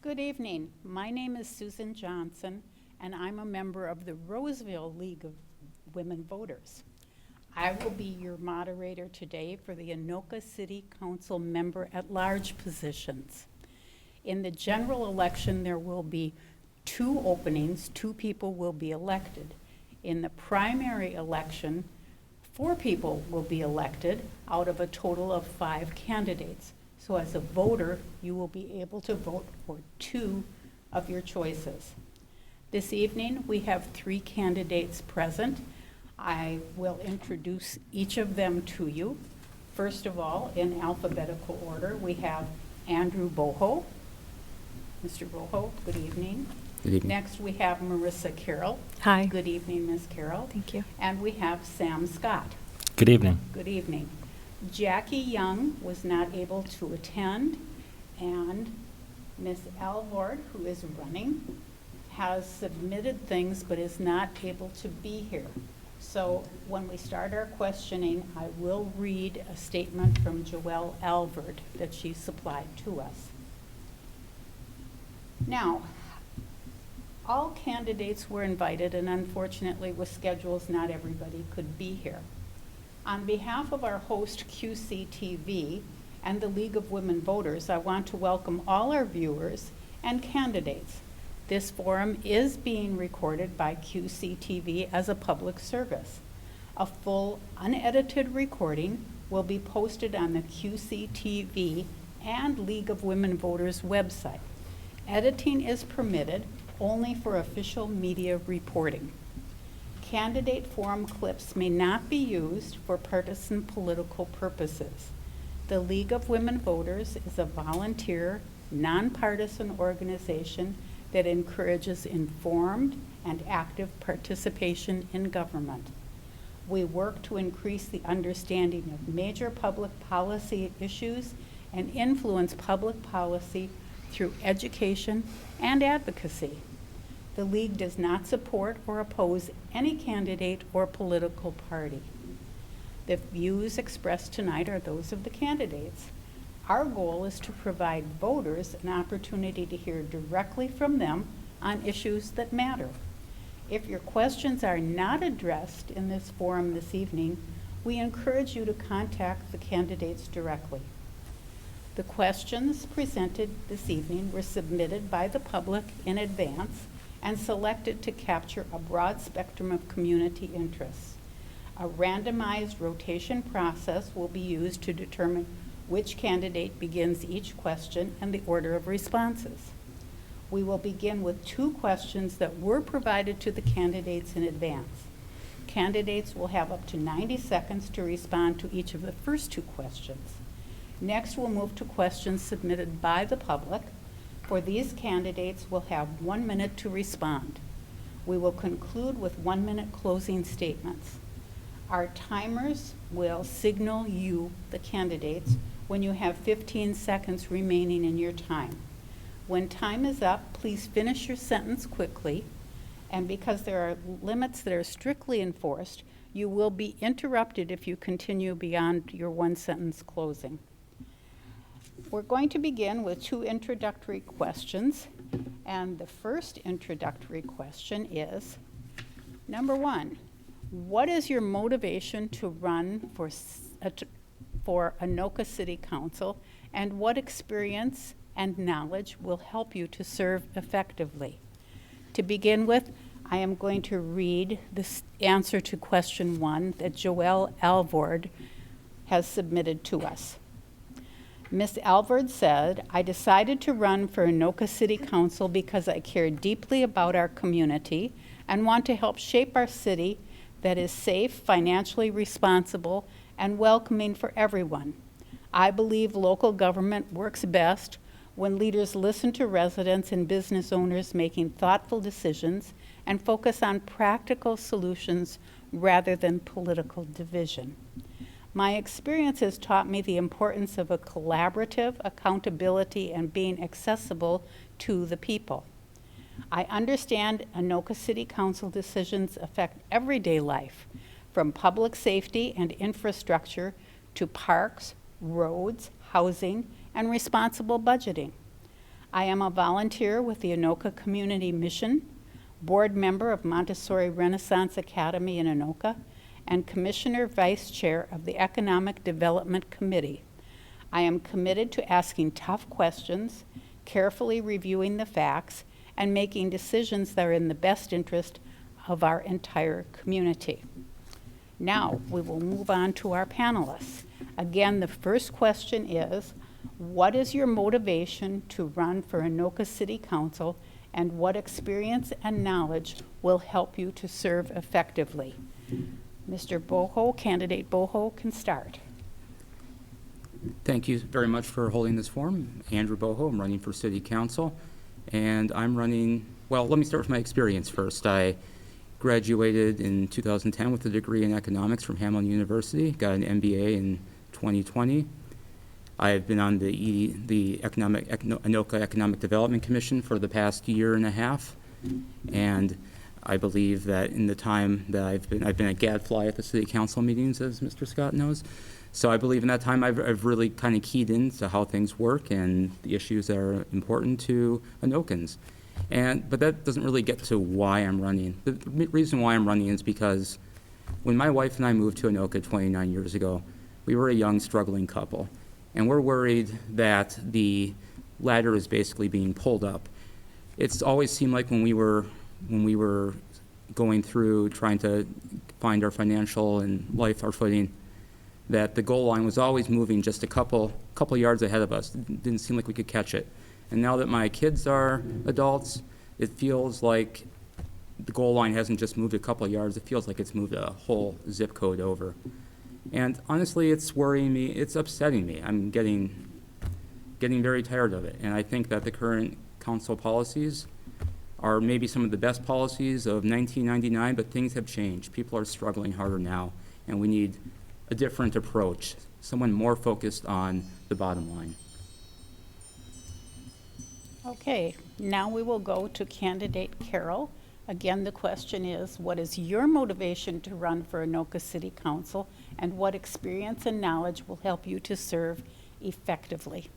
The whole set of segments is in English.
Good evening. My name is Susan Johnson, and I'm a member of the Roseville League of Women Voters. I will be your moderator today for the Anoka City Council member-at-large positions. In the general election, there will be 2 openings. 2 people will be elected. In the primary election, 4 people will be elected out of a total of 5 candidates. So as a voter, you will be able to vote for 2 of your choices. This evening, we have 3 candidates present. I will introduce each of them to you. First of all, in alphabetical order, we have Andrew Boho. Mr. Boho, good evening. Good evening. Next, we have Marissa Carroll. Hi. Good evening, Ms. Carroll. Thank you. And we have Sam Scott. Good evening. Good evening. Jackie Young was not able to attend, and Ms. Alvord, who is running, has submitted things but is not able to be here. So when we start our questioning, I will read a statement from Joelle Alvord that she supplied to us. Now, all candidates were invited, and unfortunately with schedules, not everybody could be here. On behalf of our host QCTV and the League of Women Voters, I want to welcome all our viewers and candidates. This forum is being recorded by QCTV as a public service. A full unedited recording will be posted on the QCTV and League of Women Voters website. Editing is permitted only for official media reporting. Candidate forum clips may not be used for partisan political purposes. The League of Women Voters is a volunteer, nonpartisan organization that encourages informed and active participation in government. We work to increase the understanding of major public policy issues and influence public policy through education and advocacy. The League does not support or oppose any candidate or political party. The views expressed tonight are those of the candidates. Our goal is to provide voters an opportunity to hear directly from them on issues that matter. If your questions are not addressed in this forum this evening, we encourage you to contact the candidates directly. The questions presented this evening were submitted by the public in advance and selected to capture a broad spectrum of community interests. A randomized rotation process will be used to determine which candidate begins each question and the order of responses. We will begin with 2 questions that were provided to the candidates in advance. Candidates will have up to 90 seconds to respond to each of the first 2 questions. Next, we'll move to questions submitted by the public. For these candidates, we'll have 1 minute to respond. We will conclude with 1-minute closing statements. Our timers will signal you, the candidates, when you have 15 seconds remaining in your time. When time is up, please finish your sentence quickly, and because there are limits that are strictly enforced, you will be interrupted if you continue beyond your 1-sentence closing. We're going to begin with 2 introductory questions, and the first introductory question is, number 1, what is your motivation to run for Anoka City Council, and what experience and knowledge will help you to serve effectively? To begin with, I am going to read the answer to question 1 that Joelle Alvord has submitted to us. Ms. Alvord said, I decided to run for Anoka City Council because I care deeply about our community and want to help shape our city that is safe, financially responsible, and welcoming for everyone. I believe local government works best when leaders listen to residents and business owners making thoughtful decisions and focus on practical solutions rather than political division. My experience has taught me the importance of a collaborative accountability and being accessible to the people. I understand Anoka City Council decisions affect everyday life, from public safety and infrastructure to parks, roads, housing, and responsible budgeting. I am a volunteer with the Anoka Community Mission, board member of Montessori Renaissance Academy in Anoka, and Commissioner Vice Chair of the Economic Development Committee. I am committed to asking tough questions, carefully reviewing the facts, and making decisions that are in the best interest of our entire community. Now, we will move on to our panelists. Again, the first question is, what is your motivation to run for Anoka City Council, and what experience and knowledge will help you to serve effectively? Mr. Boho, candidate Boho, can start. Thank you very much for holding this forum. Andrew Boho, I'm running for City Council, and I'm running, well, let me start with my experience first. I graduated in 2010 with a degree in economics from Hamline University, got an MBA in 2020. I've been on the Anoka Economic Development Commission for the past year and a half, and I believe that in the time that I've been a gadfly at the City Council meetings, as Mr. Scott knows. So I believe in that time I've really kind of keyed into how things work and the issues that are important to Anokans. But that doesn't really get to why I'm running. The reason why I'm running is because when my wife and I moved to Anoka 29 years ago, we were a young, struggling couple. And we're worried that the ladder is basically being pulled up. It's always seemed like when we were going through trying to find our financial and life, our footing, that the goal line was always moving just a couple yards ahead of us. It didn't seem like we could catch it. And now that my kids are adults, it feels like the goal line hasn't just moved a couple yards, it feels like it's moved a whole zip code over. And honestly, it's worrying me, it's upsetting me. I'm getting very tired of it. And I think that the current council policies are maybe some of the best policies of 1999, but things have changed. People are struggling harder now, and we need a different approach, someone more focused on the bottom line. Okay, now we will go to candidate Carroll. Again, the question is, what is your motivation to run for Anoka City Council, and what experience and knowledge will help you to serve effectively?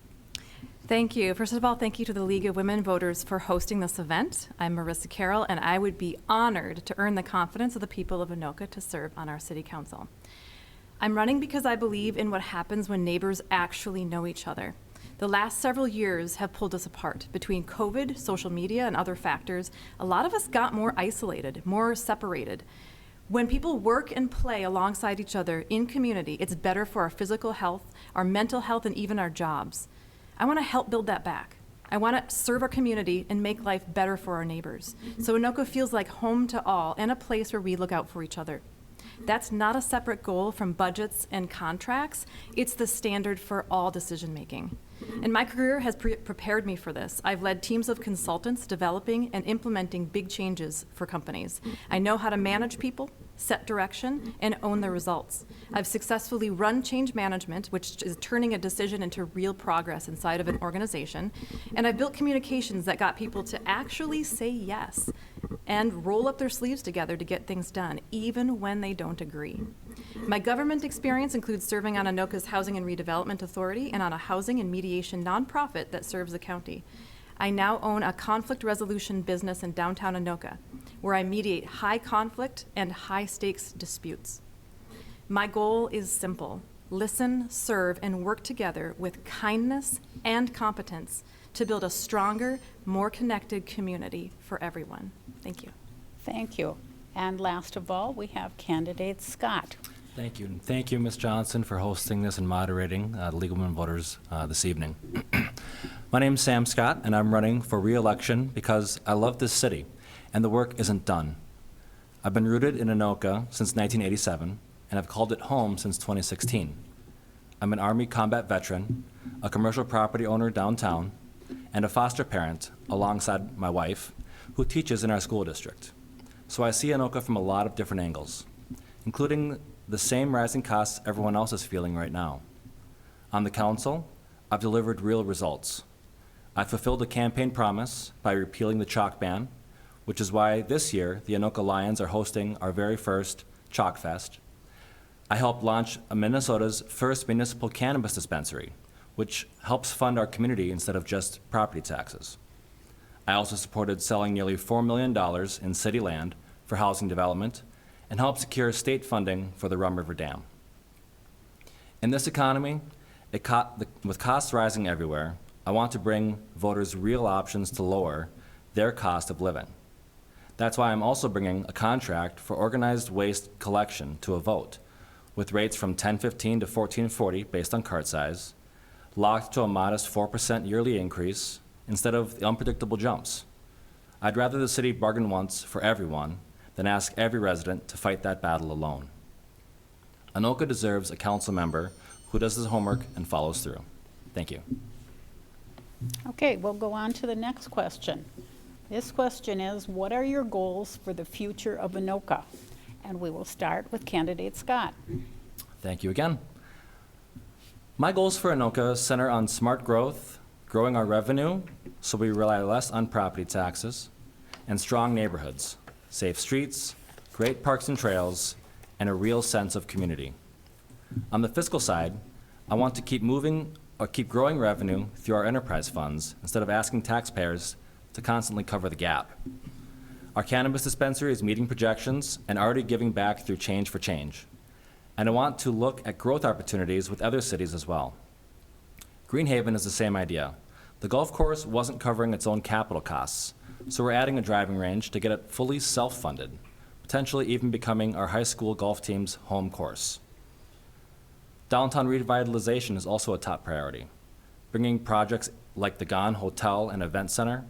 Thank you. First of all, thank you to the League of Women Voters for hosting this event. I'm Marissa Carroll, and I would be honored to earn the confidence of the people of Anoka to serve on our City Council. I'm running because I believe in what happens when neighbors actually know each other. The last several years have pulled us apart. Between COVID, social media, and other factors, a lot of us got more isolated, more separated. When people work and play alongside each other in community, it's better for our physical health, our mental health, and even our jobs. I want to help build that back. I want to serve our community and make life better for our neighbors. So Anoka feels like home to all and a place where we look out for each other. That's not a separate goal from budgets and contracts. It's the standard for all decision making. And my career has prepared me for this. I've led teams of consultants developing and implementing big changes for companies. I know how to manage people, set direction, and own the results. I've successfully run change management, which is turning a decision into real progress inside of an organization. And I've built communications that got people to actually say yes and roll up their sleeves together to get things done, even when they don't agree. My government experience includes serving on Anoka's Housing and Redevelopment Authority and on a housing and mediation nonprofit that serves the county. I now own a conflict resolution business in downtown Anoka, where I mediate high conflict and high stakes disputes. My goal is simple: listen, serve, and work together with kindness and competence to build a stronger, more connected community for everyone. Thank you. Thank you. And last of all, we have candidate Scott. Thank you. And thank you, Ms. Johnson, for hosting this and moderating the League of Women Voters this evening. My name is Sam Scott, and I'm running for re-election because I love this city, and the work isn't done. I've been rooted in Anoka since 1987, and I've called it home since 2016. I'm an Army combat veteran, a commercial property owner downtown, and a foster parent alongside my wife, who teaches in our school district. So I see Anoka from a lot of different angles, including the same rising costs everyone else is feeling right now. On the council, I've delivered real results. I fulfilled a campaign promise by repealing the chalk ban, which is why this year the Anoka Lions are hosting our very first Chalk Fest. I helped launch Minnesota's first municipal cannabis dispensary, which helps fund our community instead of just property taxes. I also supported selling nearly $4 million in city land for housing development and helped secure state funding for the Rum River Dam. In this economy, with costs rising everywhere, I want to bring voters real options to lower their cost of living. That's why I'm also bringing a contract for organized waste collection to a vote, with rates from $10.15 to $14.40 based on cart size, locked to a modest 4% yearly increase instead of the unpredictable jumps. I'd rather the city bargain once for everyone than ask every resident to fight that battle alone. Anoka deserves a council member who does his homework and follows through. Thank you. Okay, we'll go on to the next question. This question is, what are your goals for the future of Anoka? And we will start with candidate Scott. Thank you again. My goals for Anoka center on smart growth, growing our revenue so we rely less on property taxes, and strong neighborhoods, safe streets, great parks and trails, and a real sense of community. On the fiscal side, I want to keep growing revenue through our enterprise funds instead of asking taxpayers to constantly cover the gap. Our cannabis dispensary is meeting projections and already giving back through Change for Change. And I want to look at growth opportunities with other cities as well. Greenhaven is the same idea. The golf course wasn't covering its own capital costs, so we're adding a driving range to get it fully self-funded, potentially even becoming our high school golf team's home course. Downtown revitalization is also a top priority, bringing projects like the Gone Hotel and Event Center,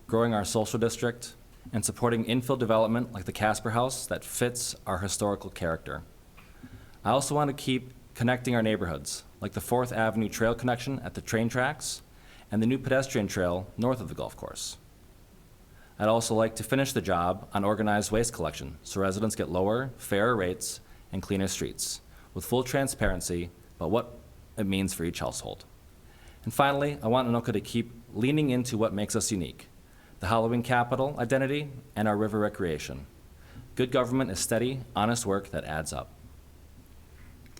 growing our social district, and supporting infill development like the Casper House that fits our historical character. I also want to keep connecting our neighborhoods, like the 4th Avenue Trail connection at the train tracks and the new pedestrian trail north of the golf course. I'd also like to finish the job on organized waste collection so residents get lower, fairer rates and cleaner streets, with full transparency about what it means for each household. And finally, I want Anoka to keep leaning into what makes us unique, the Halloween capital identity and our river recreation. Good government is steady, honest work that adds up.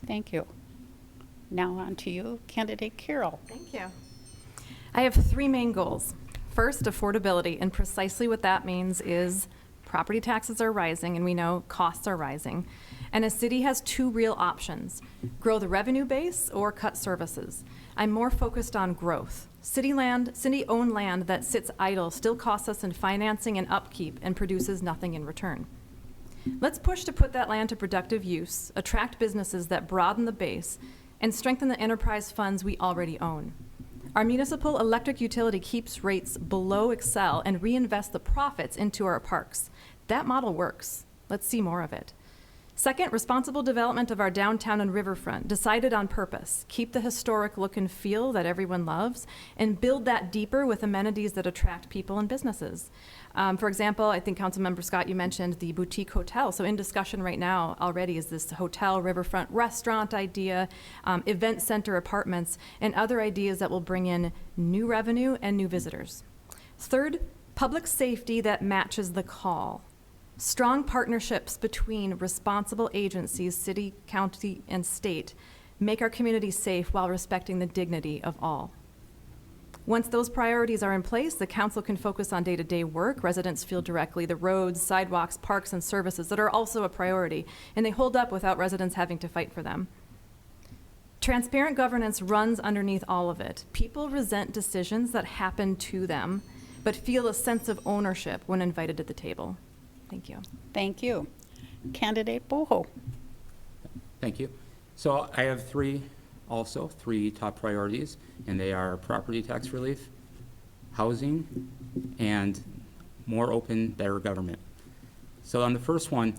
Thank you. Now on to you, candidate Carroll. Thank you. I have 3 main goals. First, affordability, and precisely what that means is property taxes are rising, and we know costs are rising. And a city has 2 real options: grow the revenue base or cut services. I'm more focused on growth. City-owned land that sits idle still costs us in financing and upkeep and produces nothing in return. Let's push to put that land to productive use, attract businesses that broaden the base, and strengthen the enterprise funds we already own. Our municipal electric utility keeps rates below Excel and reinvests the profits into our parks. That model works. Let's see more of it. Second, responsible development of our downtown and riverfront, decided on purpose. Keep the historic look and feel that everyone loves, and build that deeper with amenities that attract people and businesses. For example, I think Councilmember Scott, you mentioned the boutique hotel. So in discussion right now already is this hotel, riverfront restaurant idea, event center apartments, and other ideas that will bring in new revenue and new visitors. Third, public safety that matches the call. Strong partnerships between responsible agencies, city, county, and state, make our community safe while respecting the dignity of all. Once those priorities are in place, the council can focus on day-to-day work. Residents feel directly the roads, sidewalks, parks, and services that are also a priority, and they hold up without residents having to fight for them. Transparent governance runs underneath all of it. People resent decisions that happen to them, but feel a sense of ownership when invited to the table. Thank you. Thank you. Candidate Boho. Thank you. So I have 3 top priorities, and they are property tax relief, housing, and more open, better government. So on the first one,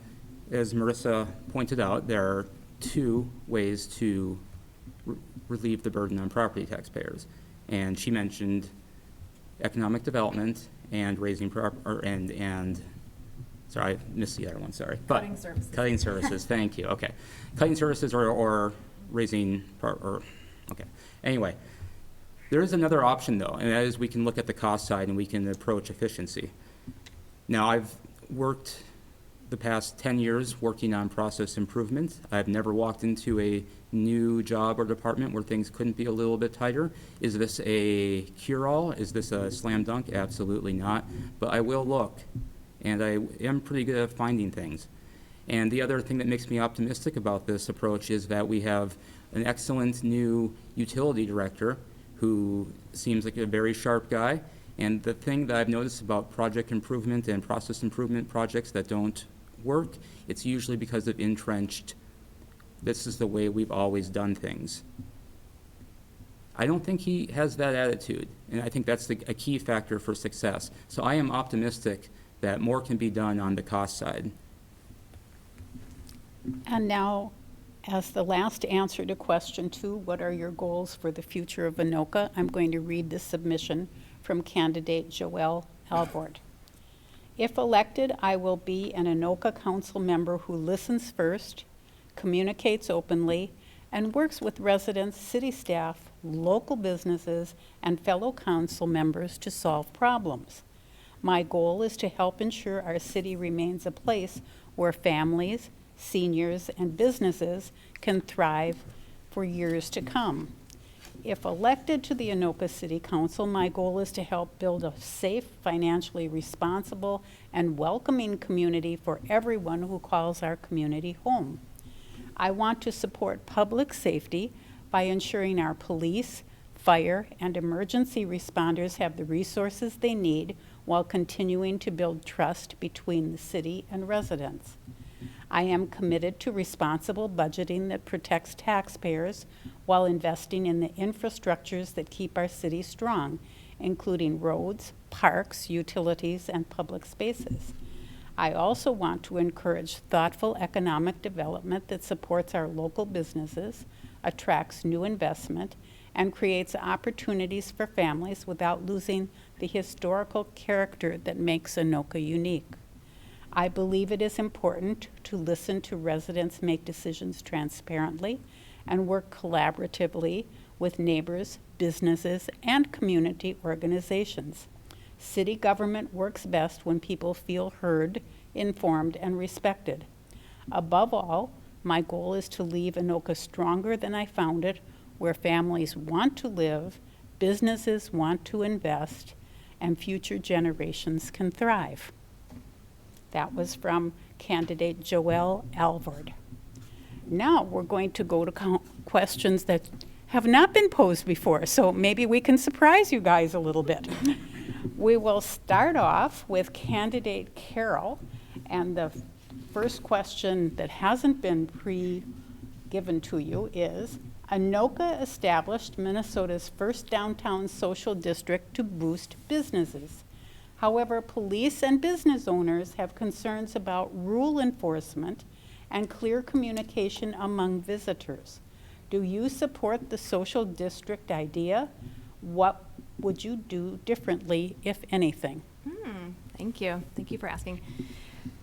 as Marissa pointed out, there are 2 ways to relieve the burden on property taxpayers. And she mentioned economic development and raising sorry, I missed the other one, sorry. Cutting services. Cutting services, thank you, okay. Cutting services or raising, okay. Anyway, there is another option though, and that is we can look at the cost side and we can approach efficiency. Now, I've worked the past 10 years working on process improvement. I've never walked into a new job or department where things couldn't be a little bit tighter. Is this a cure-all? Is this a slam dunk? Absolutely not. But I will look, and I am pretty good at finding things. And the other thing that makes me optimistic about this approach is that we have an excellent new utility director who seems like a very sharp guy. And the thing that I've noticed about project improvement and process improvement projects that don't work, it's usually because of entrenched, this is the way we've always done things. I don't think he has that attitude, and I think that's a key factor for success. So I am optimistic that more can be done on the cost side. And now, as the last answer to question 2, what are your goals for the future of Anoka? I'm going to read the submission from candidate Joelle Alvord. If elected, I will be an Anoka council member who listens first, communicates openly, and works with residents, city staff, local businesses, and fellow council members to solve problems. My goal is to help ensure our city remains a place where families, seniors, and businesses can thrive for years to come. If elected to the Anoka City Council, my goal is to help build a safe, financially responsible, and welcoming community for everyone who calls our community home. I want to support public safety by ensuring our police, fire, and emergency responders have the resources they need while continuing to build trust between the city and residents. I am committed to responsible budgeting that protects taxpayers while investing in the infrastructures that keep our city strong, including roads, parks, utilities, and public spaces. I also want to encourage thoughtful economic development that supports our local businesses, attracts new investment, and creates opportunities for families without losing the historical character that makes Anoka unique. I believe it is important to listen to residents make decisions transparently and work collaboratively with neighbors, businesses, and community organizations. City government works best when people feel heard, informed, and respected. Above all, my goal is to leave Anoka stronger than I found it, where families want to live, businesses want to invest, and future generations can thrive. That was from candidate Joelle Alvord. Now we're going to go to questions that have not been posed before, so maybe we can surprise you guys a little bit. We will start off with candidate Carroll, and the first question that hasn't been pre-given to you is, Anoka established Minnesota's first downtown social district to boost businesses. However, police and business owners have concerns about rule enforcement and clear communication among visitors. Do you support the social district idea? What would you do differently, if anything? Thank you. Thank you for asking.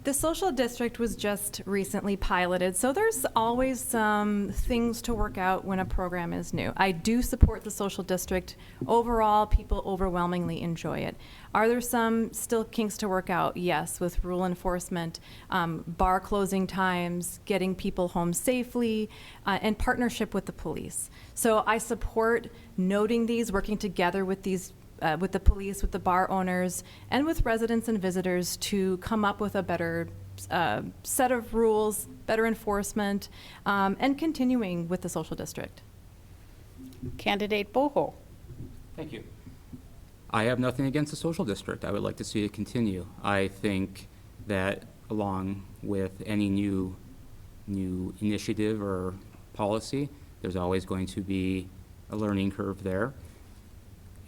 The social district was just recently piloted, so there's always some things to work out when a program is new. I do support the social district. Overall, people overwhelmingly enjoy it. Are there some still kinks to work out? Yes, with rule enforcement, bar closing times, getting people home safely, and partnership with the police. So I support noting these, working together with these with the police, with the bar owners, and with residents and visitors to come up with a better set of rules, better enforcement, and continuing with the social district. Candidate Boho. Thank you. I have nothing against the social district. I would like to see it continue. I think that along with any new initiative or policy, there's always going to be a learning curve there.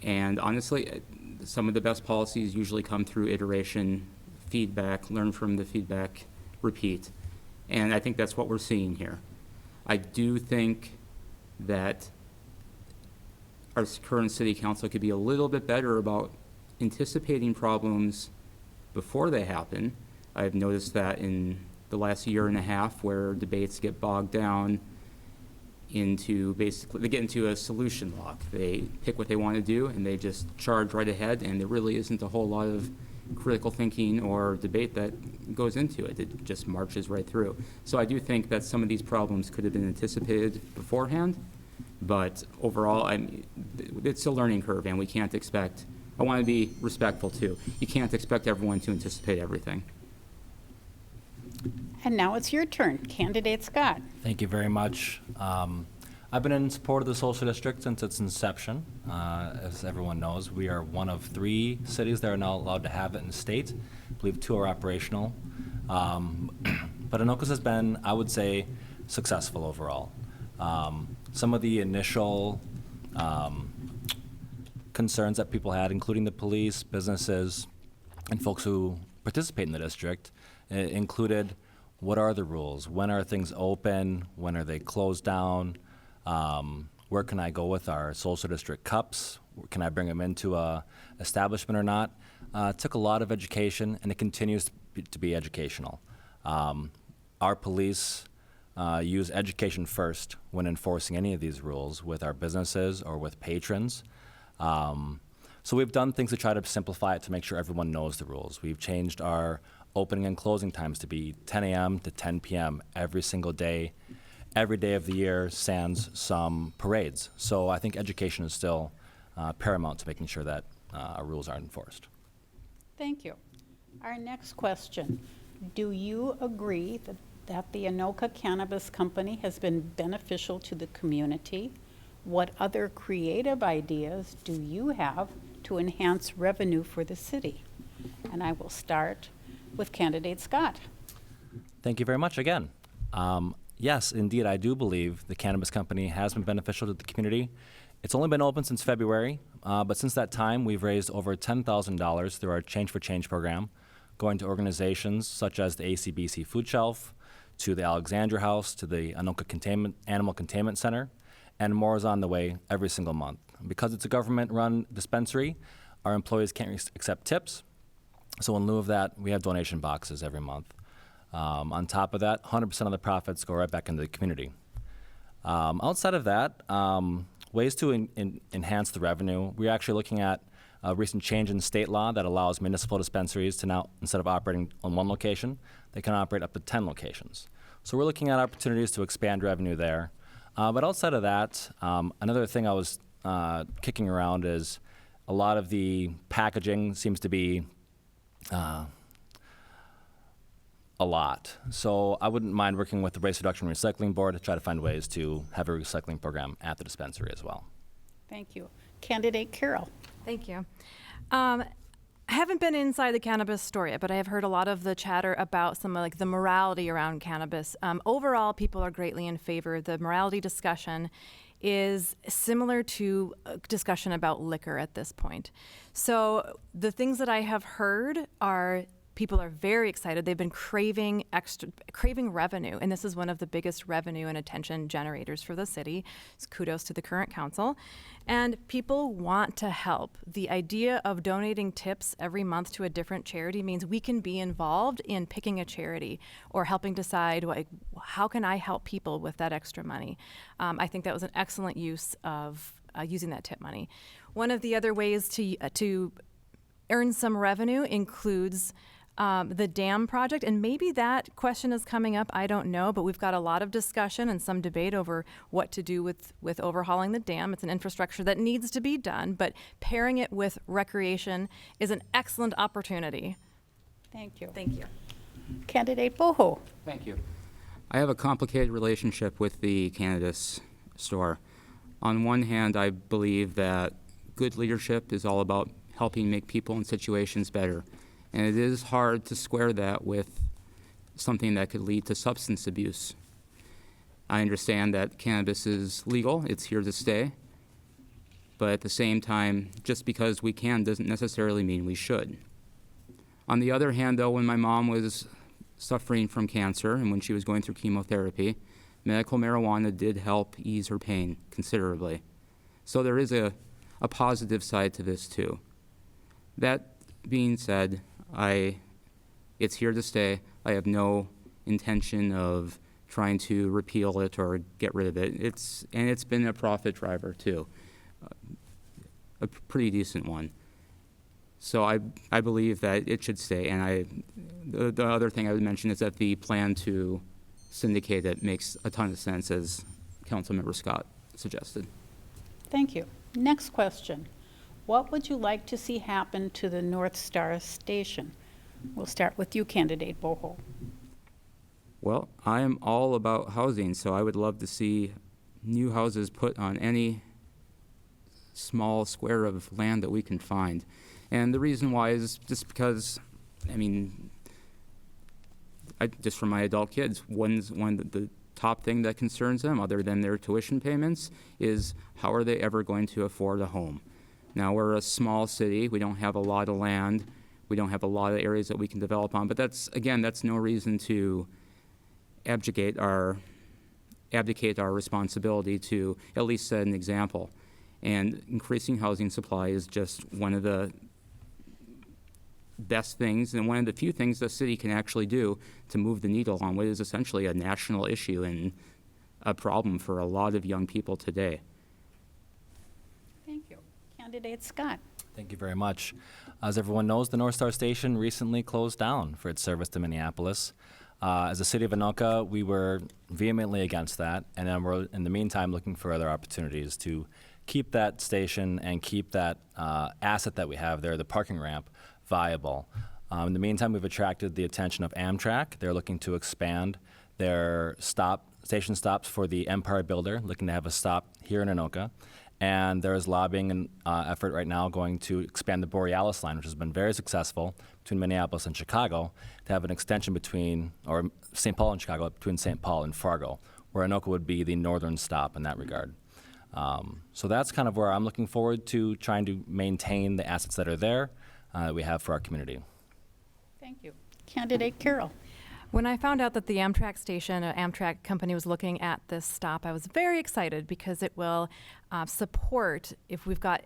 And honestly, some of the best policies usually come through iteration, feedback, learn from the feedback, repeat. And I think that's what we're seeing here. I do think that our current city council could be a little bit better about anticipating problems before they happen. I've noticed that in the last year and a half where debates get bogged down into basically, they get into a solution lock. They pick what they want to do and they just charge right ahead, and there really isn't a whole lot of critical thinking or debate that goes into it. It just marches right through. So I do think that some of these problems could have been anticipated beforehand, but overall, it's a learning curve, and we can't expect, I want to be respectful too, you can't expect everyone to anticipate everything. And now it's your turn. Candidate Scott. Thank you very much. I've been in support of the social district since its inception. As everyone knows, we are one of 3 cities that are now allowed to have it in the state. I believe 2 are operational. But Anoka's has been, I would say, successful overall. Some of the initial concerns that people had, including the police, businesses, and folks who participate in the district, included what are the rules? When are things open? When are they closed down? Where can I go with our social district cups? Can I bring them into a establishment or not? It took a lot of education, and it continues to be educational. Our police use education first when enforcing any of these rules with our businesses or with patrons. So we've done things to try to simplify it to make sure everyone knows the rules. We've changed our opening and closing times to be 10 a.m. to 10 p.m. every single day. Every day of the year, sans some parades. So I think education is still paramount to making sure that our rules are enforced. Thank you. Our next question. Do you agree that the Anoka Cannabis Company has been beneficial to the community? What other creative ideas do you have to enhance revenue for the city? And I will start with candidate Scott. Thank you very much again. Yes, indeed, I do believe the Cannabis Company has been beneficial to the community. It's only been open since February, but since that time, we've raised over $10,000 through our Change for Change program, going to organizations such as the ACBC Food Shelf, to the Alexandria House, to the Anoka Animal Containment Center, and more is on the way every single month. Because it's a government-run dispensary, our employees can't accept tips, so in lieu of that, we have donation boxes every month. On top of that, 100% of the profits go right back into the community. Outside of that, ways to enhance the revenue, we're actually looking at a recent change in state law that allows municipal dispensaries to now, instead of operating on 1 location, they can operate up to 10 locations. So we're looking at opportunities to expand revenue there. But outside of that, another thing I was kicking around is a lot of the packaging seems to be a lot. So I wouldn't mind working with the Waste Reduction and Recycling Board to try to find ways to have a recycling program at the dispensary as well. Thank you. Candidate Carroll. Thank you. I haven't been inside the cannabis store yet, but I have heard a lot of the chatter about some like the morality around cannabis. Overall, people are greatly in favor. The morality discussion is similar to a discussion about liquor at this point. So the things that I have heard are people are very excited. They've been craving revenue, and this is one of the biggest revenue and attention generators for the city. So kudos to the current council. And people want to help. The idea of donating tips every month to a different charity means we can be involved in picking a charity or helping decide, like, how can I help people with that extra money? I think that was an excellent use of using that tip money. One of the other ways to earn some revenue includes the dam project, and maybe that question is coming up, I don't know, but we've got a lot of discussion and some debate over what to do with overhauling the dam. It's an infrastructure that needs to be done, but pairing it with recreation is an excellent opportunity. Thank you. Thank you. Candidate Boho. Thank you. I have a complicated relationship with the cannabis store. On one hand, I believe that good leadership is all about helping make people in situations better. And it is hard to square that with something that could lead to substance abuse. I understand that cannabis is legal, it's here to stay. But at the same time, just because we can doesn't necessarily mean we should. On the other hand, though, when my mom was suffering from cancer and when she was going through chemotherapy, medical marijuana did help ease her pain considerably. So there is a positive side to this too. That being said, it's here to stay. I have no intention of trying to repeal it or get rid of it. It's been a profit driver too, a pretty decent one. So I believe that it should stay. And the other thing I would mention is that the plan to syndicate it makes a ton of sense, as Councilmember Scott suggested. Thank you. Next question. What would you like to see happen to the North Star Station? We'll start with you, candidate Boho. Well, I am all about housing, so I would love to see new houses put on any small square of land that we can find. And the reason why is just because, I mean, just for my adult kids, the top thing that concerns them, other than their tuition payments, is how are they ever going to afford a home? Now, we're a small city. We don't have a lot of land. We don't have a lot of areas that we can develop on. But that's no reason to abdicate our responsibility to at least set an example. And increasing housing supply is just one of the best things and one of the few things the city can actually do to move the needle on what is essentially a national issue and a problem for a lot of young people today. Thank you. Candidate Scott. Thank you very much. As everyone knows, the North Star Station recently closed down for its service to Minneapolis. As a city of Anoka, we were vehemently against that, and then we're, in the meantime, looking for other opportunities to keep that station and keep that asset that we have there, the parking ramp, viable. In the meantime, we've attracted the attention of Amtrak. They're looking to expand their station stops for the Empire Builder, looking to have a stop here in Anoka. And there is lobbying and effort right now going to expand the Borealis line, which has been very successful between Minneapolis and Chicago, to have an extension between, or St. Paul and Chicago, between St. Paul and Fargo, where Anoka would be the northern stop in that regard. So that's kind of where I'm looking forward to trying to maintain the assets that are there that we have for our community. Thank you. Candidate Carroll. When I found out that the Amtrak station, Amtrak company was looking at this stop, I was very excited because it will support, if we've got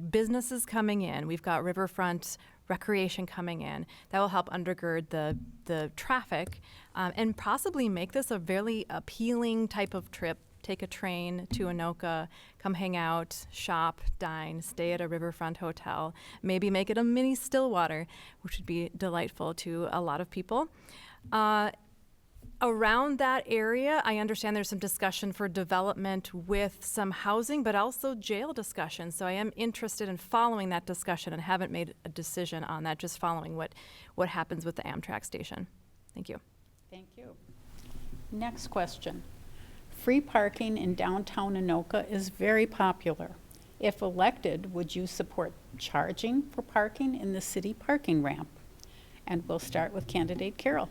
businesses coming in, we've got riverfront recreation coming in, that will help undergird the traffic and possibly make this a very appealing type of trip. Take a train to Anoka, come hang out, shop, dine, stay at a riverfront hotel, maybe make it a mini Stillwater, which would be delightful to a lot of people. Around that area, I understand there's some discussion for development with some housing, but also jail discussion. So I am interested in following that discussion and haven't made a decision on that, just following what happens with the Amtrak station. Thank you. Thank you. Next question. Free parking in downtown Anoka is very popular. If elected, would you support charging for parking in the city parking ramp? And we'll start with candidate Carroll.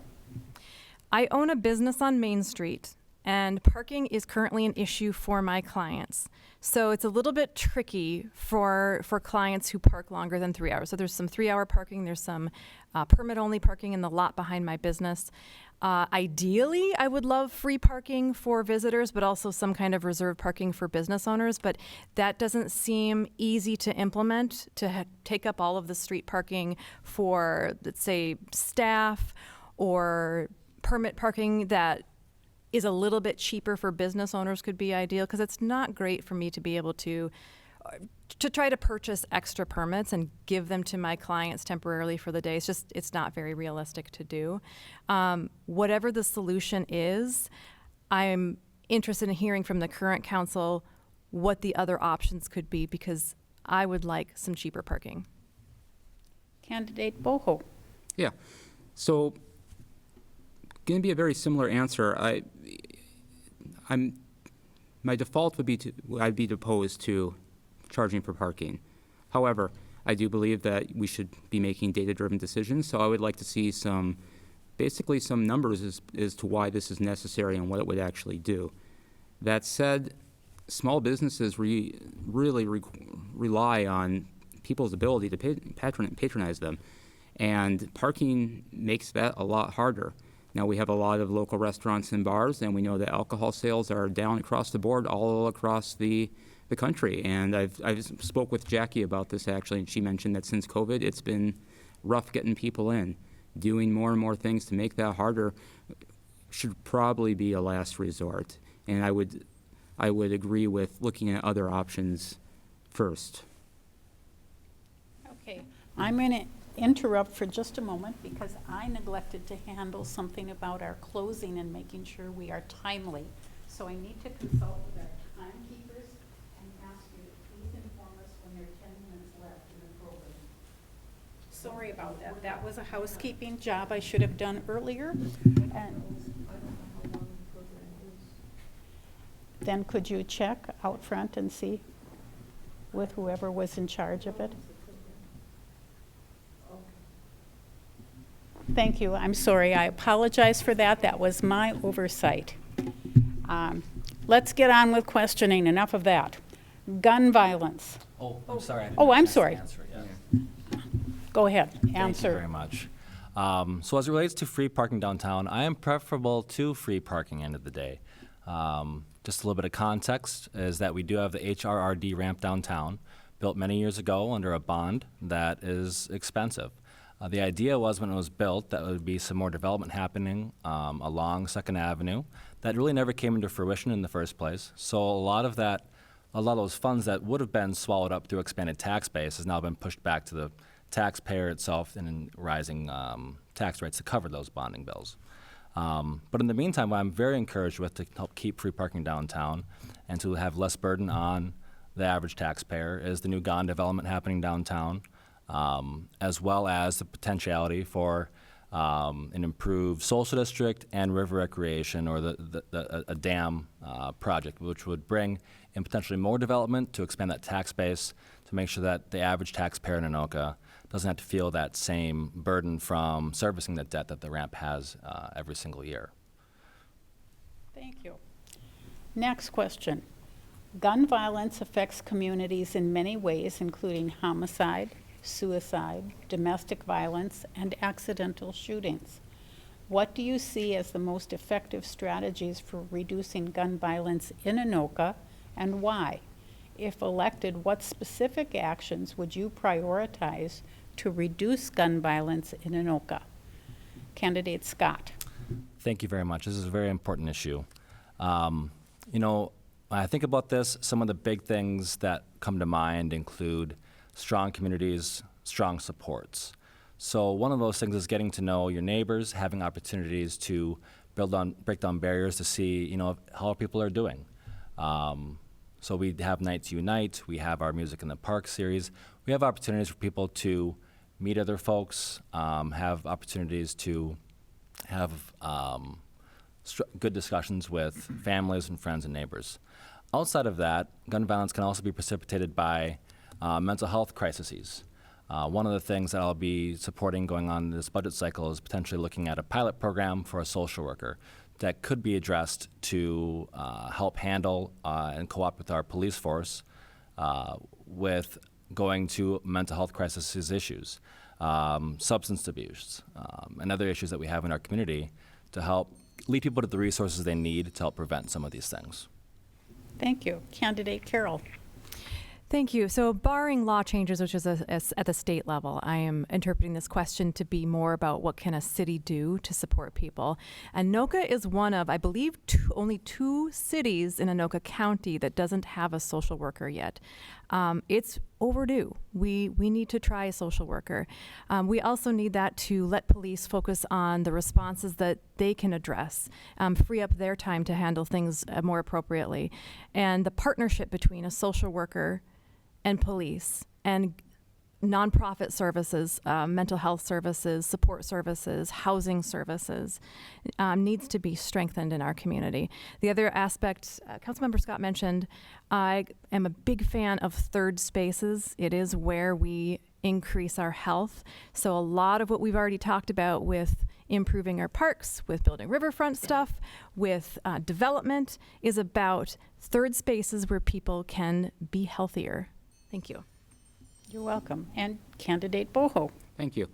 I own a business on Main Street, and parking is currently an issue for my clients. So it's a little bit tricky for clients who park longer than 3 hours. So there's some 3-hour parking, there's some permit-only parking in the lot behind my business. Ideally, I would love free parking for visitors, but also some kind of reserved parking for business owners. But that doesn't seem easy to implement, to take up all of the street parking for, let's say, staff or permit parking that is a little bit cheaper for business owners could be ideal, because it's not great for me to be able to try to purchase extra permits and give them to my clients temporarily for the day. It's not very realistic to do. Whatever the solution is, I'm interested in hearing from the current council what the other options could be, because I would like some cheaper parking. Candidate Boho. Yeah. So, going to be a very similar answer. My default would be I'd be opposed to charging for parking. However, I do believe that we should be making data-driven decisions, so I would like to see basically some numbers as to why this is necessary and what it would actually do. That said, small businesses really rely on people's ability to patronize them, and parking makes that a lot harder. Now, we have a lot of local restaurants and bars, and we know that alcohol sales are down across the board all across the country. And I've spoke with Jackie about this, actually, and she mentioned that since COVID, it's been rough getting people in. Doing more and more things to make that harder should probably be a last resort. And I would agree with looking at other options first. Okay. I'm going to interrupt for just a moment because I neglected to handle something about our closing and making sure we are timely. So I need to consult with our timekeepers and ask you to please inform us when there are 10 minutes left in the program. Sorry about that. That was a housekeeping job I should have done earlier. And then could you check out front and see with whoever was in charge of it? Thank you. I'm sorry. I apologize for that. That was my oversight. Let's get on with questioning. Enough of that. Gun violence. Oh, I'm sorry. I didn't Oh, have a I'm chance to sorry. answer it yet. Go ahead. Thank Answer. you very much. So as it relates to free parking downtown, I am preferable to free parking end of the day. Just a little bit of context is that we do have the HRRD ramp downtown, built many years ago under a bond that is expensive. The idea was when it was built that there would be some more development happening along 2nd Avenue. That really never came into fruition in the first place. So a lot of those funds that would have been swallowed up through expanded tax base has now been pushed back to the taxpayer itself and in rising tax rates to cover those bonding bills. But in the meantime, what I'm very encouraged with to help keep free parking downtown and to have less burden on the average taxpayer is the new GON development happening downtown, as well as the potentiality for an improved social district and river recreation or a dam project, which would bring in potentially more development to expand that tax base to make sure that the average taxpayer in Anoka doesn't have to feel that same burden from servicing the debt that the ramp has every single year. Thank you. Next question. Gun violence affects communities in many ways, including homicide, suicide, domestic violence, and accidental shootings. What do you see as the most effective strategies for reducing gun violence in Anoka, and why? If elected, what specific actions would you prioritize to reduce gun violence in Anoka? Candidate Scott. Thank you very much. This is a very important issue. You know, when I think about this, some of the big things that come to mind include strong communities, strong supports. So one of those things is getting to know your neighbors, having opportunities to break down barriers to see, you know, how people are doing. So we have Nights Unite, we have our Music in the Park series. We have opportunities for people to meet other folks, have opportunities to have good discussions with families and friends and neighbors. Outside of that, gun violence can also be precipitated by mental health crises. One of the things that I'll be supporting going on in this budget cycle is potentially looking at a pilot program for a social worker that could be addressed to help handle and co-op with our police force with going to mental health crisis issues, substance abuse, and other issues that we have in our community to help lead people to the resources they need to help prevent some of these things. Thank you. Candidate Carroll. Thank you. So barring law changes, which is at the state level, I am interpreting this question to be more about what can a city do to support people. Anoka is one of, I believe, only 2 cities in Anoka County that doesn't have a social worker yet. It's overdue. We need to try a social worker. We also need that to let police focus on the responses that they can address, free up their time to handle things more appropriately. And the partnership between a social worker and police and nonprofit services, mental health services, support services, housing services needs to be strengthened in our community. The other aspect, Councilmember Scott mentioned, I am a big fan of third spaces. It is where we increase our health. So a lot of what we've already talked about with improving our parks, with building riverfront stuff, with development is about third spaces where people can be healthier. Thank you. You're welcome. And Candidate Boho. Thank you.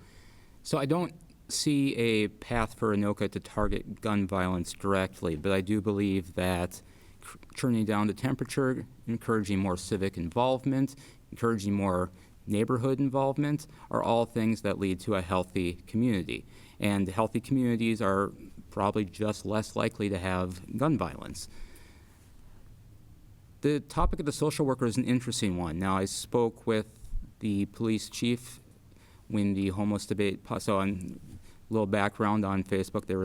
So I don't see a path for Anoka to target gun violence directly, but I do believe that turning down the temperature, encouraging more civic involvement, encouraging more neighborhood involvement are all things that lead to a healthy community. And healthy communities are probably just less likely to have gun violence. The topic of the social worker is an interesting one. Now, I spoke with the police chief when the homeless debate, so on a little background on Facebook, there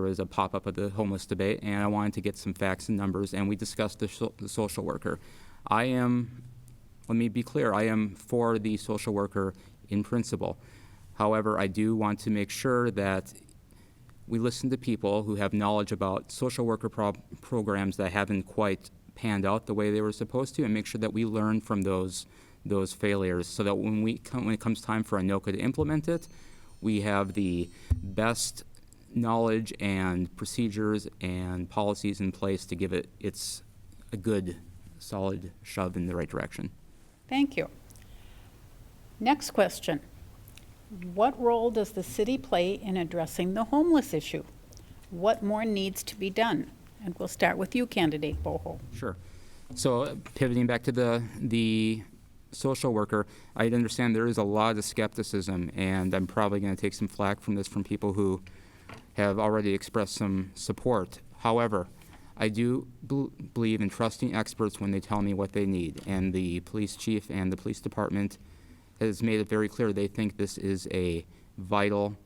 was a pop-up of the homeless debate, and I wanted to get some facts and numbers, and we discussed the social worker. Let me be clear, I am for the social worker in principle. However, I do want to make sure that we listen to people who have knowledge about social worker programs that haven't quite panned out the way they were supposed to, and make sure that we learn from those failures, so that when it comes time for Anoka to implement it, we have the best knowledge and procedures and policies in place to give it a good, solid shove in the right direction. Thank you. Next question. What role does the city play in addressing the homeless issue? What more needs to be done? And we'll start with you, candidate Boho. Sure. So pivoting back to the social worker, I understand there is a lot of skepticism, and I'm probably going to take some flack from people who have already expressed some support. However, I do believe in trusting experts when they tell me what they need, and the police chief and the police department has made it very clear they think this is a vital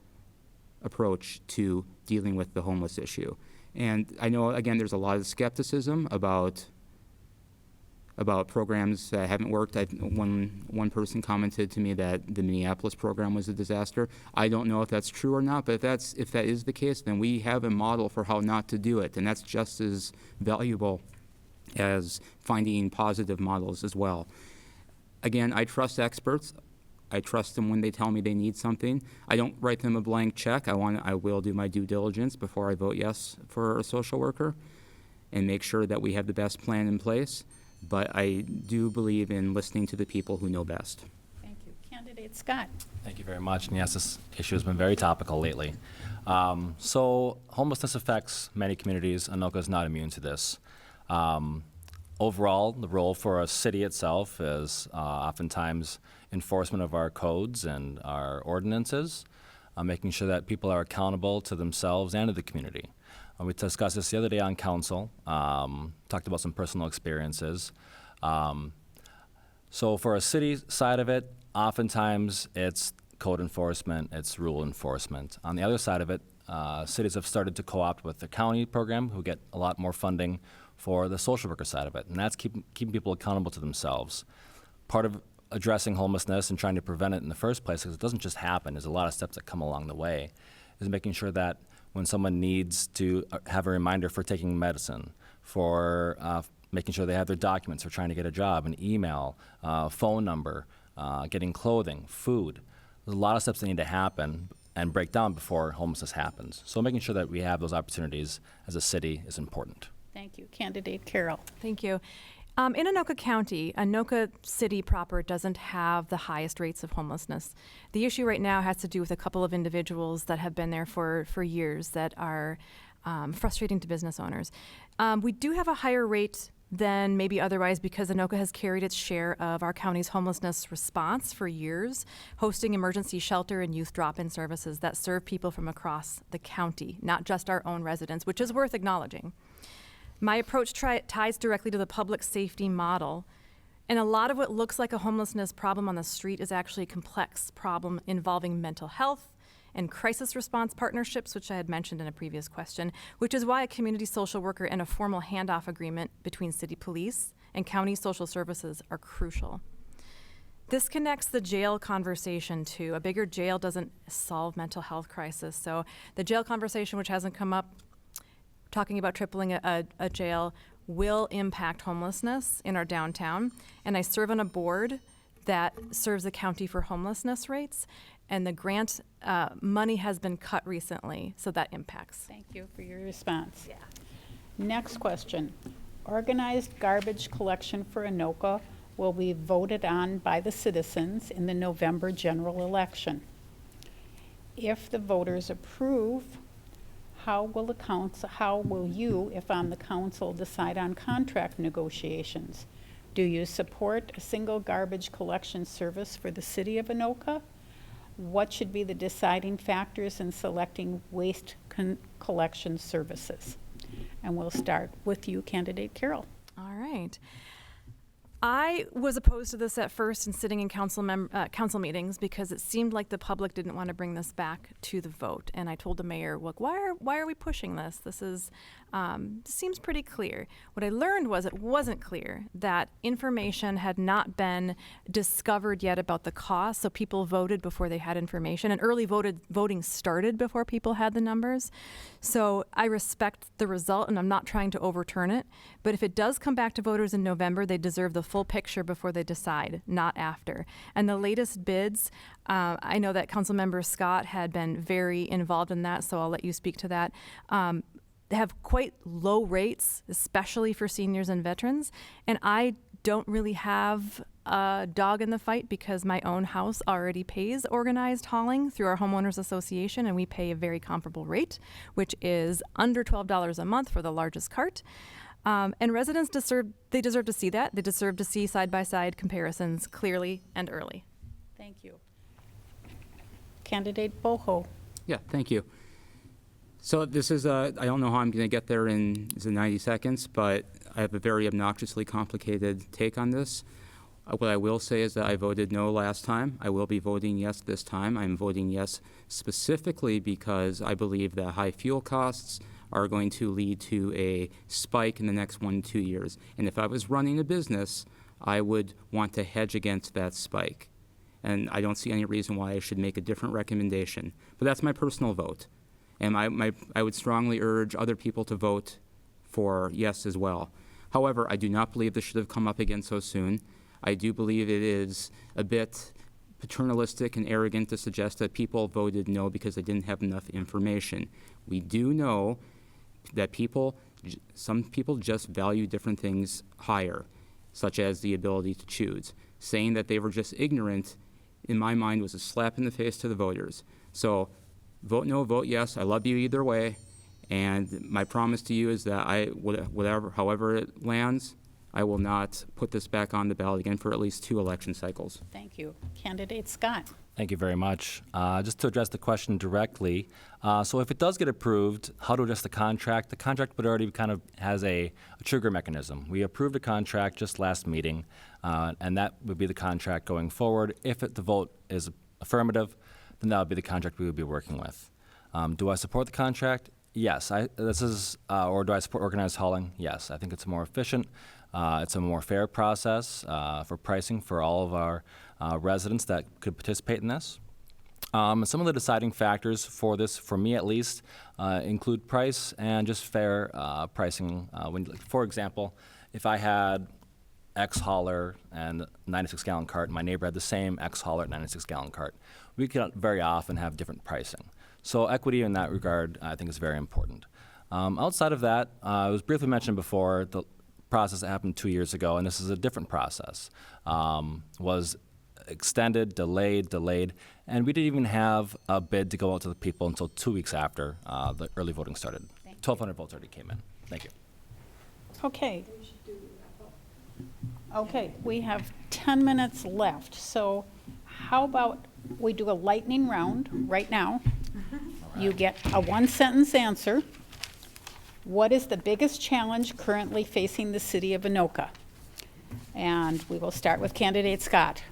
approach to dealing with the homeless issue. And I know, again, there's a lot of skepticism about programs that haven't worked. One person commented to me that the Minneapolis program was a disaster. I don't know if that's true or not, but if that is the case, then we have a model for how not to do it, and that's just as valuable as finding positive models as well. Again, I trust experts. I trust them when they tell me they need something. I don't write them a blank check. I will do my due diligence before I vote yes for a social worker and make sure that we have the best plan in place. But I do believe in listening to the people who know best. Thank you. Candidate Scott. Thank you very much. And yes, this issue has been very topical lately. So homelessness affects many communities. Anoka is not immune to this. Overall, the role for a city itself is oftentimes enforcement of our codes and our ordinances, making sure that people are accountable to themselves and to the community. We discussed this the other day on council, talked about some personal experiences. So for a city side of it, oftentimes it's code enforcement, it's rule enforcement. On the other side of it, cities have started to co-opt with the county program, who get a lot more funding for the social worker side of it, and that's keeping people accountable to themselves. Part of addressing homelessness and trying to prevent it in the first place, because it doesn't just happen, there's a lot of steps that come along the way, is making sure that when someone needs to have a reminder for taking medicine, for making sure they have their documents for trying to get a job, an email, phone number, getting clothing, food. There's a lot of steps that need to happen and break down before homelessness happens. So making sure that we have those opportunities as a city is important. Thank you. Candidate Carroll. Thank you. In Anoka County, Anoka City proper doesn't have the highest rates of homelessness. The issue right now has to do with a couple of individuals that have been there for years that are frustrating to business owners. We do have a higher rate than maybe otherwise because Anoka has carried its share of our county's homelessness response for years, hosting emergency shelter and youth drop-in services that serve people from across the county, not just our own residents, which is worth acknowledging. My approach ties directly to the public safety model, and a lot of what looks like a homelessness problem on the street is actually a complex problem involving mental health and crisis response partnerships, which I had mentioned in a previous question, which is why a community social worker and a formal handoff agreement between city police and county social services are crucial. This connects the jail conversation too. A bigger jail doesn't solve mental health crisis, so the jail conversation, which hasn't come up, talking about tripling a jail, will impact homelessness in our downtown. And I serve on a board that serves the county for homelessness rates, and the grant money has been cut recently, so that impacts. Thank you for your response. Yeah. Next question. Organized garbage collection for Anoka will be voted on by the citizens in the November general election. If the voters approve, how will you, if on the council, decide on contract negotiations? Do you support a single garbage collection service for the city of Anoka? What should be the deciding factors in selecting waste collection services? And we'll start with you, candidate Carroll. All right. I was opposed to this at first and sitting in council meetings because it seemed like the public didn't want to bring this back to the vote. And I told the mayor, look, why are we pushing this? This seems pretty clear. What I learned was it wasn't clear, that information had not been discovered yet about the cost. So people voted before they had information, and early voting started before people had the numbers. So I respect the result, and I'm not trying to overturn it. But if it does come back to voters in November, they deserve the full picture before they decide, not after. And the latest bids, I know that Councilmember Scott had been very involved in that, so I'll let you speak to that. They have quite low rates, especially for seniors and veterans. And I don't really have a dog in the fight because my own house already pays organized hauling through our homeowners association, and we pay a very comparable rate, which is under $12 a month for the largest cart. And residents deserve to see that. They deserve to see side-by-side comparisons clearly and early. Thank you. Candidate Boho. Yeah, thank you. So this is, I don't know how I'm going to get there in 90 seconds, but I have a very obnoxiously complicated take on this. What I will say is that I voted no last time. I will be voting yes this time. I'm voting yes specifically because I believe that high fuel costs are going to lead to a spike in the next 1 to 2 years. And if I was running a business, I would want to hedge against that spike. And I don't see any reason why I should make a different recommendation. But that's my personal vote. And I would strongly urge other people to vote for yes as well. However, I do not believe this should have come up again so soon. I do believe it is a bit paternalistic and arrogant to suggest that people voted no because they didn't have enough information. We do know that some people just value different things higher, such as the ability to choose. Saying that they were just ignorant, in my mind, was a slap in the face to the voters. So vote no, vote yes. I love you either way. And my promise to you is that however it lands, I will not put this back on the ballot again for at least 2 election cycles. Thank you. Candidate Scott. Thank you very much. Just to address the question directly, so if it does get approved, how to adjust the contract? The contract would already kind of has a trigger mechanism. We approved a contract just last meeting, and that would be the contract going forward. If the vote is affirmative, then that would be the contract we would be working with. Do I support the contract? Yes. Or do I support organized hauling? Yes. I think it's more efficient. It's a more fair process for pricing for all of our residents that could participate in this. Some of the deciding factors for this, for me at least, include price and just fair pricing. For example, if I had X hauler and 96-gallon cart, and my neighbor had the same X hauler 96-gallon cart, we could very often have different pricing. So equity in that regard, I think, is very important. Outside of that, it was briefly mentioned before, the process that happened 2 years ago, and this is a different process, was extended, delayed, and we didn't even have a bid to go out to the people until 2 weeks after the early voting started. 1,200 votes already came in. Thank you. Okay. Okay, we have 10 minutes left, so how about we do a lightning round right now? You get a 1-sentence answer. What is the biggest challenge currently facing the city of Anoka? And we will start with candidate Scott.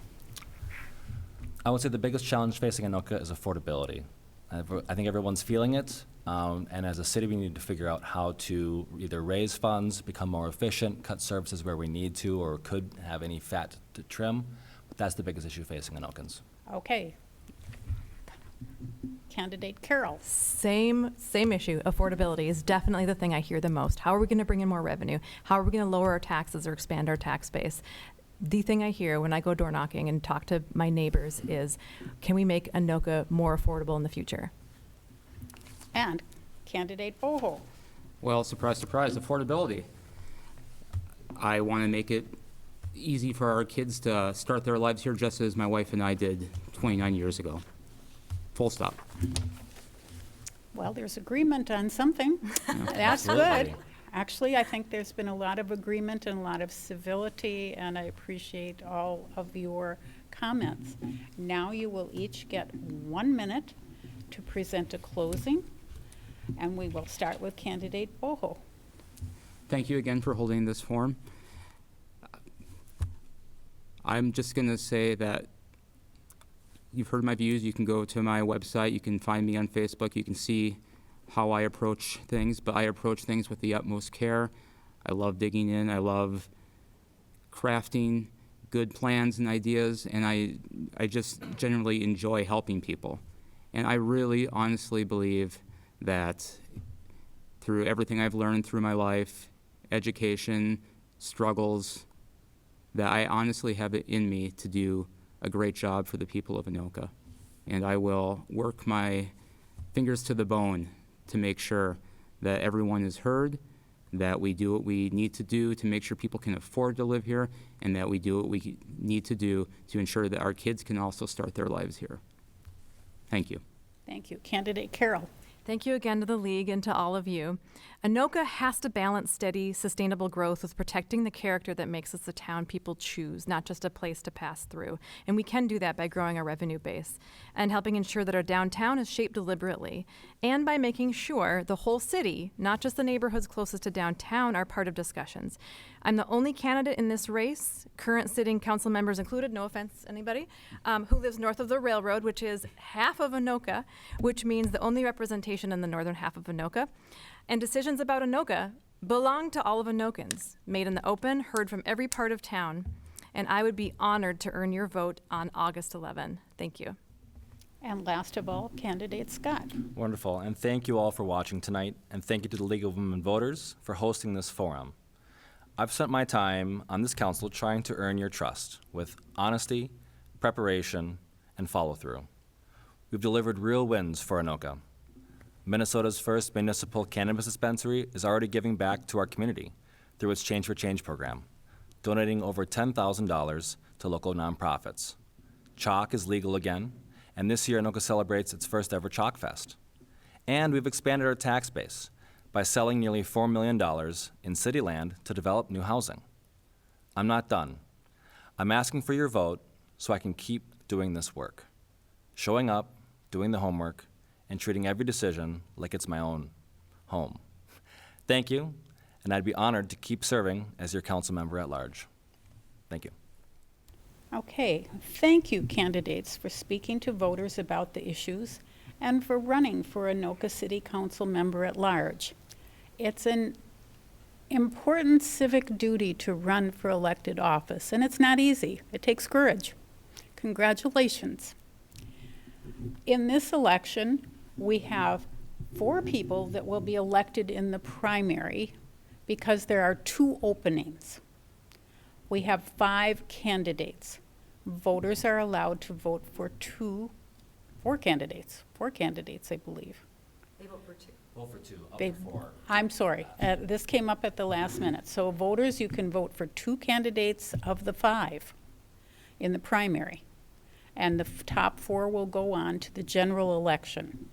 I would say the biggest challenge facing Anoka is affordability. I think everyone's feeling it, and as a city we need to figure out how to either raise funds, become more efficient, cut services where we need to or could have any fat to trim. But that's the biggest issue facing Anokans. Okay. Candidate Carroll. Same issue. Affordability is definitely the thing I hear the most. How are we going to bring in more revenue? How are we going to lower our taxes or expand our tax base? The thing I hear when I go door knocking and talk to my neighbors is, can we make Anoka more affordable in the future? And candidate Boho. Well, surprise, surprise, affordability. I want to make it easy for our kids to start their lives here just as my wife and I did 29 years ago. Full stop. Well, there's agreement on something. That's good. Actually, I think there's been a lot of agreement and a lot of civility, and I appreciate all of your comments. Now you will each get 1 minute to present a closing, and we will start with candidate Boho. Thank you again for holding this forum. I'm just going to say that you've heard my views. You can go to my website. You can find me on Facebook. You can see how I approach things, but I approach things with the utmost care. I love digging in. I love crafting good plans and ideas, and I just generally enjoy helping people. And I really honestly believe that through everything I've learned through my life, education, struggles, that I honestly have it in me to do a great job for the people of Anoka. And I will work my fingers to the bone to make sure that everyone is heard, that we do what we need to do to make sure people can afford to live here, and that we do what we need to do to ensure that our kids can also start their lives here. Thank you. Thank you. Candidate Carroll. Thank you again to the League and to all of you. Anoka has to balance steady, sustainable growth with protecting the character that makes us the town people choose, not just a place to pass through. And we can do that by growing our revenue base and helping ensure that our downtown is shaped deliberately, and by making sure the whole city, not just the neighborhoods closest to downtown, are part of discussions. I'm the only candidate in this race, current sitting council members included, no offense anybody, who lives north of the railroad, which is half of Anoka, which means the only representation in the northern half of Anoka. And decisions about Anoka belong to all of Anokans, made in the open, heard from every part of town. And I would be honored to earn your vote on August 11. Thank you. And last of all, Candidate Scott. Wonderful, and thank you all for watching tonight, and thank you to the League of Women Voters for hosting this forum. I've spent my time on this council trying to earn your trust with honesty, preparation, and follow-through. We've delivered real wins for Anoka. Minnesota's first municipal cannabis dispensary is already giving back to our community through its Change for Change program, donating over $10,000 to local nonprofits. Chalk is legal again, and this year Anoka celebrates its first ever Chalk Fest. And we've expanded our tax base by selling nearly $4 million in city land to develop new housing. I'm not done. I'm asking for your vote so I can keep doing this work, showing up, doing the homework, and treating every decision like it's my own home. Thank you, and I'd be honored to keep serving as your council member at large. Thank you. Okay, thank you, candidates, for speaking to voters about the issues and for running for Anoka City Council member at large. It's an important civic duty to run for elected office, and it's not easy. It takes courage. Congratulations. In this election, we have 4 people that will be elected in the primary because there are 2 openings. We have 5 candidates. Voters are allowed to vote for 4 candidates, I believe. They vote for 2. Vote for 2, up They- to 4. I'm sorry, this came up at the last minute. So voters, you can vote for 2 candidates of the 5 in the primary. And the top 4 will go on to the general election.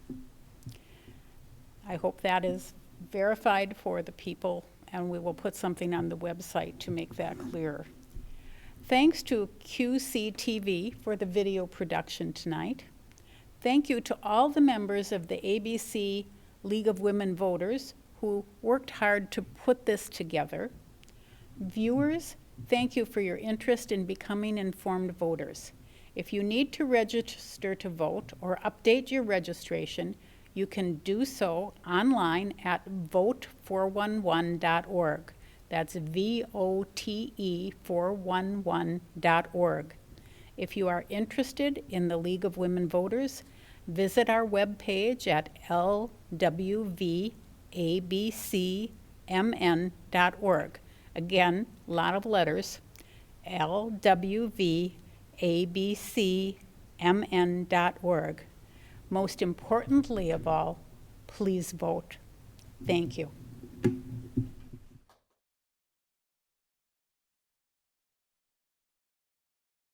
I hope that is verified for the people, and we will put something on the website to make that clearer. Thanks to QCTV for the video production tonight. Thank you to all the members of the ABC League of Women Voters who worked hard to put this together. Viewers, thank you for your interest in becoming informed voters. If you need to register to vote or update your registration, you can do so online at vote411.org. That's VOTE411.org. If you are interested in the League of Women Voters, visit our webpage at lwvabcmn.org. Again, a lot of letters, lwvabcmn.org. Most importantly of all, please vote. Thank you.